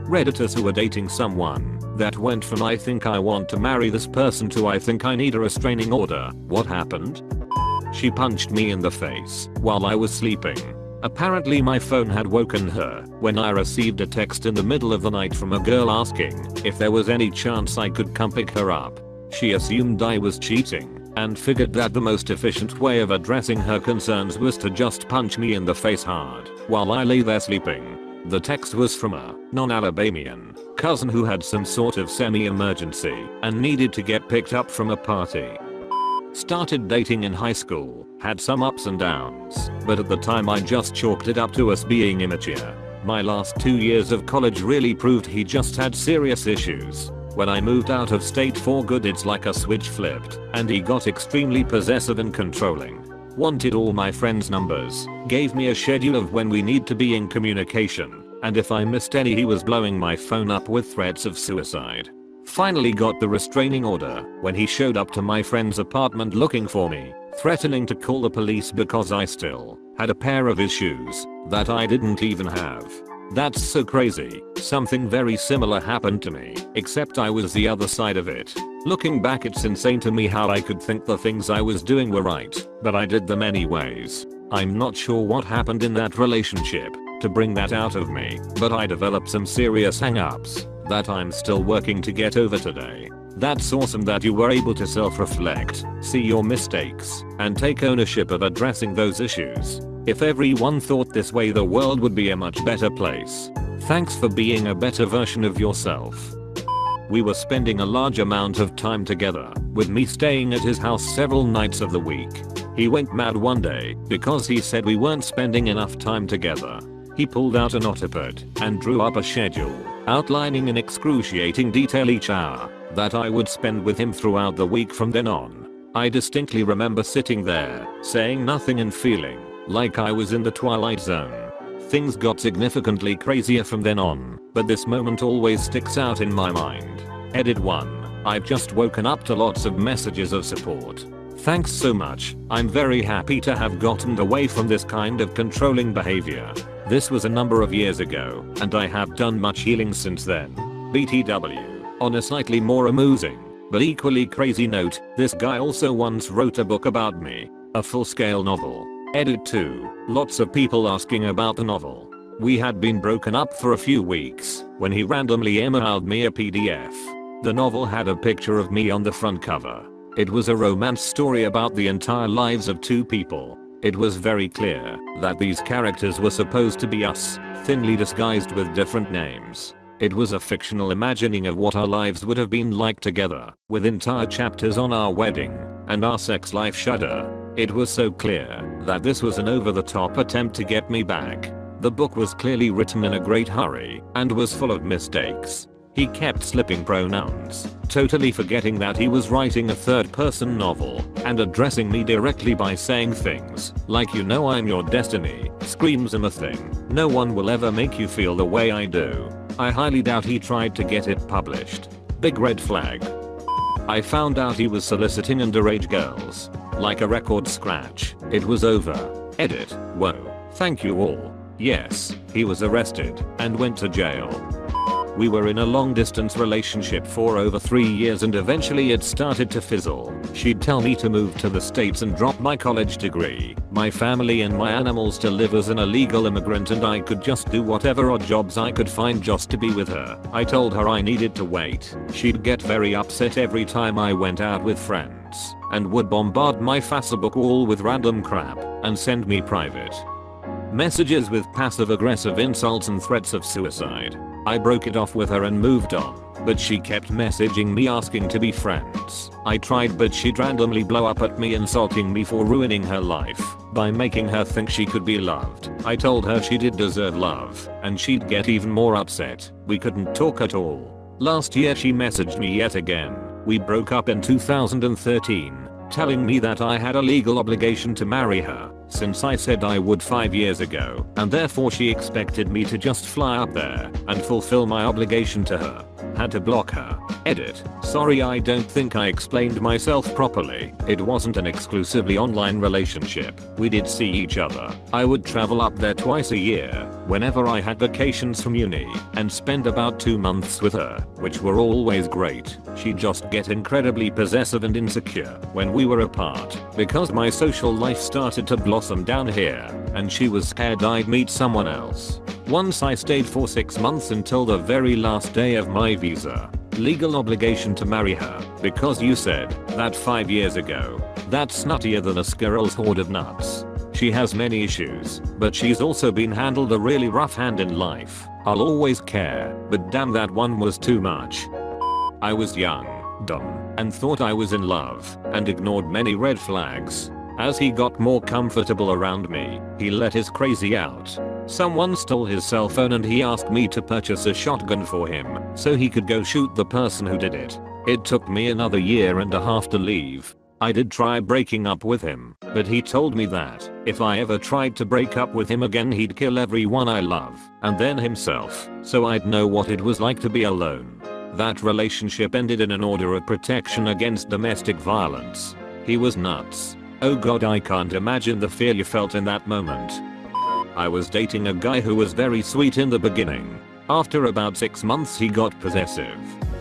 Redditors who are dating someone that went from I think I want to marry this person to I think I need a restraining order. What happened? She punched me in the face while I was sleeping. Apparently my phone had woken her when I received a text in the middle of the night from a girl asking if there was any chance I could come pick her up. She assumed I was cheating and figured that the most efficient way of addressing her concerns was to just punch me in the face hard while I lay there sleeping. The text was from a non-Alabamian cousin who had some sort of semi-emergency and needed to get picked up from a party. Started dating in high school, had some ups and downs, but at the time I just chalked it up to us being immature. My last 2 years of college really proved he just had serious issues. When I moved out of state for good, it's like a switch flipped and he got extremely possessive and controlling. Wanted all my friends' numbers, gave me a schedule of when we need to be in communication, and if I missed any he was blowing my phone up with threats of suicide. Finally got the restraining order when he showed up to my friend's apartment looking for me, threatening to call the police because I still had a pair of his shoes that I didn't even have. That's so crazy. Something very similar happened to me, except I was the other side of it. Looking back, it's insane to me how I could think the things I was doing were right, but I did them anyways. I'm not sure what happened in that relationship to bring that out of me, but I developed some serious hang-ups that I'm still working to get over today. That's awesome that you were able to self-reflect, see your mistakes, and take ownership of addressing those issues. If everyone thought this way, the world would be a much better place. Thanks for being a better version of yourself. We were spending a large amount of time together, with me staying at his house several nights of the week. He went mad one day because he said we weren't spending enough time together. He pulled out a notepad and drew up a schedule, outlining in excruciating detail each hour that I would spend with him throughout the week from then on. I distinctly remember sitting there, saying nothing and feeling like I was in the twilight zone. Things got significantly crazier from then on, but this moment always sticks out in my mind. Edit 1. I've just woken up to lots of messages of support. Thanks so much. I'm very happy to have gotten away from this kind of controlling behavior. This was a number of years ago, and I have done much healing since then. BTW. On a slightly more amusing, but equally crazy note, this guy also once wrote a book about me. A full-scale novel. Edit 2. Lots of people asking about the novel. We had been broken up for a few weeks when he randomly emailed me a PDF. The novel had a picture of me on the front cover. It was a romance story about the entire lives of two people. It was very clear that these characters were supposed to be us, thinly disguised with different names. It was a fictional imagining of what our lives would have been like together, with entire chapters on our wedding and our sex life. Shudder. It was so clear that this was an over-the-top attempt to get me back. The book was clearly written in a great hurry and was full of mistakes. He kept slipping pronouns, totally forgetting that he was writing a third-person novel, and addressing me directly by saying things like, "You know I'm your destiny," screams him a thing. No one will ever make you feel the way I do. I highly doubt he tried to get it published. Big red flag. I found out he was soliciting underage girls. Like a record scratch. It was over. Edit. Whoa. Thank you all. Yes, he was arrested and went to jail. We were in a long distance relationship for over 3 years and eventually it started to fizzle. She'd tell me to move to the States and drop my college degree, my family and my animals to live as an illegal immigrant, and I could just do whatever odd jobs I could find just to be with her. I told her I needed to wait. She'd get very upset every time I went out with friends and would bombard my Facebook wall with random crap and send me private messages with passive-aggressive insults and threats of suicide. I broke it off with her and moved on, but she kept messaging me asking to be friends. I tried, but she'd randomly blow up at me insulting me for ruining her life by making her think she could be loved. I told her she did deserve love, and she'd get even more upset. We couldn't talk at all. Last year she messaged me yet again. We broke up in 2013, telling me that I had a legal obligation to marry her, since I said I would 5 years ago, and therefore she expected me to just fly up there and fulfill my obligation to her. Had to block her. Edit. Sorry, I don't think I explained myself properly. It wasn't an exclusively online relationship. We did see each other. I would travel up there twice a year, whenever I had vacations from uni, and spend about 2 months with her, which were always great. She'd just get incredibly possessive and insecure when we were apart, because my social life started to blossom down here, and she was scared I'd meet someone else. Once I stayed for 6 months until the very last day of my visa. Legal obligation to marry her, because you said that 5 years ago. That's nuttier than a squirrel's hoard of nuts. She has many issues, but she's also been handled a really rough hand in life. I'll always care, but damn, that one was too much. I was young, dumb, and thought I was in love, and ignored many red flags. As he got more comfortable around me, he let his crazy out. Someone stole his cell phone and he asked me to purchase a shotgun for him so he could go shoot the person who did it. It took me another year and a half to leave. I did try breaking up with him, but he told me that if I ever tried to break up with him again, he'd kill everyone I love and then himself, so I'd know what it was like to be alone. That relationship ended in an order of protection against domestic violence. He was nuts. Oh god, I can't imagine the fear you felt in that moment. I was dating a guy who was very sweet in the beginning. After about 6 months he got possessive.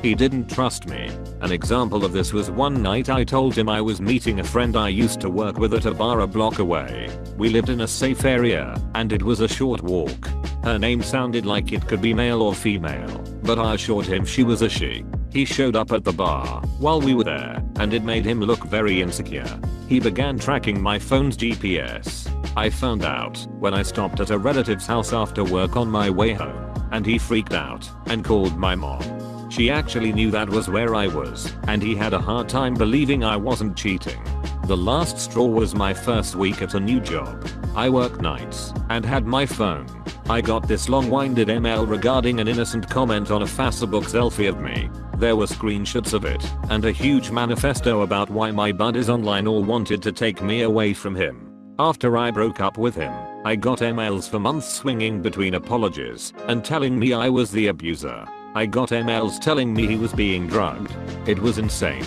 He didn't trust me. An example of this was one night I told him I was meeting a friend I used to work with at a bar a block away. We lived in a safe area, and it was a short walk. Her name sounded like it could be male or female, but I assured him she was a she. He showed up at the bar while we were there, and it made him look very insecure. He began tracking my phone's GPS. I found out when I stopped at a relative's house after work on my way home, and he freaked out and called my mom. She actually knew that was where I was, and he had a hard time believing I wasn't cheating. The last straw was my first week at a new job. I worked nights and had my phone. I got this long-winded email regarding an innocent comment on a Facebook selfie of me. There were screenshots of it and a huge manifesto about why my buddies online all wanted to take me away from him. After I broke up with him, I got emails for months swinging between apologies and telling me I was the abuser. I got emails telling me he was being drugged. It was insane.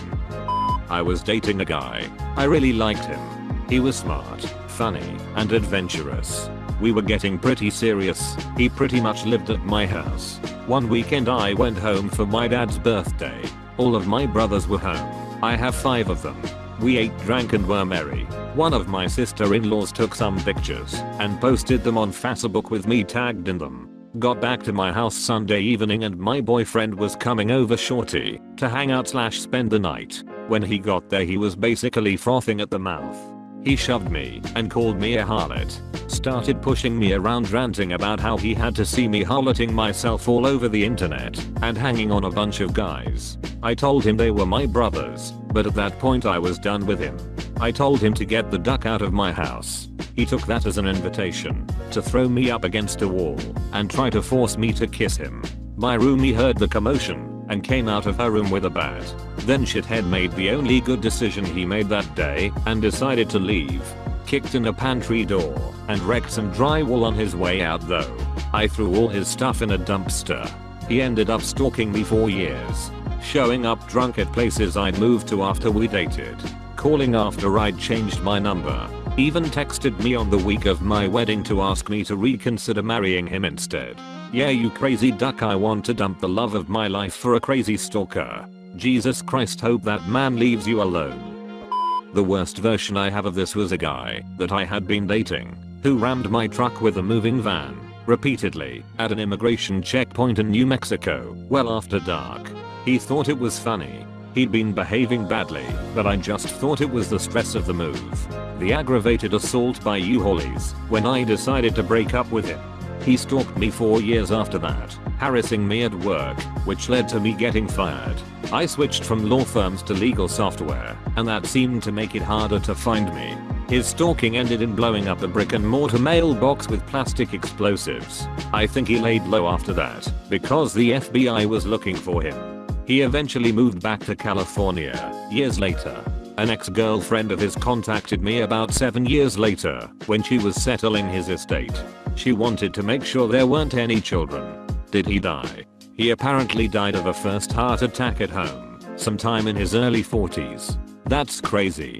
I was dating a guy. I really liked him. He was smart, funny, and adventurous. We were getting pretty serious. He pretty much lived at my house. One weekend I went home for my dad's birthday. All of my brothers were home. I have 5 of them. We ate, drank, and were merry. One of my sister-in-laws took some pictures and posted them on Facebook with me tagged in them. Got back to my house Sunday evening and my boyfriend was coming over shorty to hang out / spend the night. When he got there he was basically frothing at the mouth. He shoved me and called me a harlot. Started pushing me around, ranting about how he had to see me harloting myself all over the internet and hanging on a bunch of guys. I told him they were my brothers, but at that point I was done with him. I told him to get the duck out of my house. He took that as an invitation to throw me up against a wall and try to force me to kiss him. My roomie heard the commotion and came out of her room with a bat. Then shithead made the only good decision he made that day and decided to leave. Kicked in a pantry door and wrecked some drywall on his way out though. I threw all his stuff in a dumpster. He ended up stalking me for years. Showing up drunk at places I'd moved to after we dated. Calling after I'd changed my number. Even texted me on the week of my wedding to ask me to reconsider marrying him instead. Yeah, you crazy duck, I want to dump the love of my life for a crazy stalker. Jesus Christ, hope that man leaves you alone. The worst version I have of this was a guy that I had been dating who rammed my truck with a moving van repeatedly at an immigration checkpoint in New Mexico well after dark. He thought it was funny. He'd been behaving badly, but I just thought it was the stress of the move. The aggravated assault by U-Haulies when I decided to break up with him. He stalked me for years after that, harassing me at work, which led to me getting fired. I switched from law firms to legal software, and that seemed to make it harder to find me. His stalking ended in blowing up a brick and mortar mailbox with plastic explosives. I think he laid low after that, because the FBI was looking for him. He eventually moved back to California, years later. An ex-girlfriend of his contacted me about 7 years later, when she was settling his estate. She wanted to make sure there weren't any children. Did he die? He apparently died of a first heart attack at home, sometime in his early 40s. That's crazy.